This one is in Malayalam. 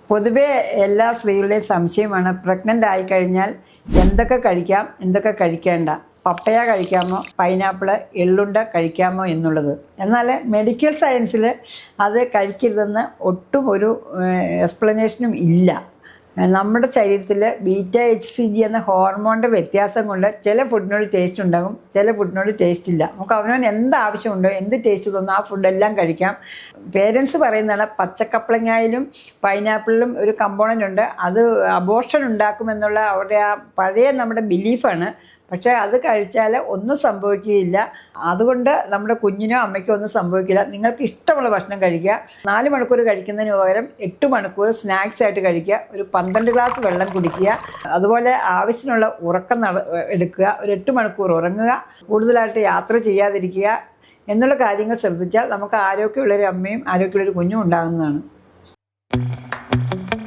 പൊതുവേ എല്ലാ സ്ത്രീകളുടെയും സംശയമാണ് പ്രഗ്നൻ്റ് ആയിക്കഴിഞ്ഞാൽ എന്തൊക്കെ കഴിക്കാം എന്തൊക്കെ കഴിക്കേണ്ട. പപ്പയ കഴിക്കാമോ, പൈനാപ്പിൾ, എള്ളുണ്ട കഴിക്കാമോ എന്നുള്ളത്. എന്നാൽ മെഡിക്കൽ സയൻസിൽ അത് കഴിക്കരുതെന്ന് ഒട്ടും ഒരു എക്സ്പ്ലനേഷനും ഇല്ല. നമ്മുടെ ശരീരത്തിൽ β-HCG എന്ന ഹോർമോണിൻ്റെ വ്യത്യാസം കൊണ്ട് ചില ഫുഡിനോട് ടേസ്റ്റ് ഉണ്ടാകും, ചില ഫുഡിനോട് ടേസ്റ്റ് ഇല്ല. നമുക്ക് അവനവൻ എന്ത് ആവശ്യമുണ്ടോ, എന്ത് ടേസ്റ്റ് തോന്നുന്നു ആ ഫുഡെല്ലാം കഴിക്കാം. പേരൻസ് പറയുന്നതാണ് പച്ചക്കപ്പളങ്ങയിലും പൈനാപ്പിളിലും ഒരു കമ്പോണൻ്റ് ഉണ്ട്, അത് അബോർഷൻ ഉണ്ടാക്കുമെന്നുള്ള അവരുടെ ആ പഴയ നമ്മുടെ ബിലീഫാണ്. പക്ഷേ അത് കഴിച്ചാൽ ഒന്നും സംഭവിക്കുകയില്ല. അതുകൊണ്ട് നമ്മുടെ കുഞ്ഞിനോ അമ്മയ്ക്കോ ഒന്നും സംഭവിക്കില്ല. നിങ്ങൾക്ക് ഇഷ്ടമുള്ള ഭക്ഷണം കഴിക്കുക. 4 മണിക്കൂർ കഴിക്കുന്നതിന് പകരം 8 മണിക്കൂർ സ്നാക്സ് ആയിട്ട് കഴിക്കുക. ഒരു 12 ഗ്ലാസ് വെള്ളം കുടിക്കുക. അതുപോലെ ആവശ്യത്തിനുള്ള ഉറക്കം എടുക്കുക. ഒരു 8 മണിക്കൂർ ഉറങ്ങുക. കൂടുതലായിട്ട് യാത്ര ചെയ്യാതിരിക്കുക എന്നുള്ള കാര്യങ്ങൾ ശ്രദ്ധിച്ചാൽ നമുക്ക് ആരോഗ്യമുള്ളൊരു അമ്മയും ആരോഗ്യമുള്ളൊരു കുഞ്ഞും ഉണ്ടാകുന്നതാണ്.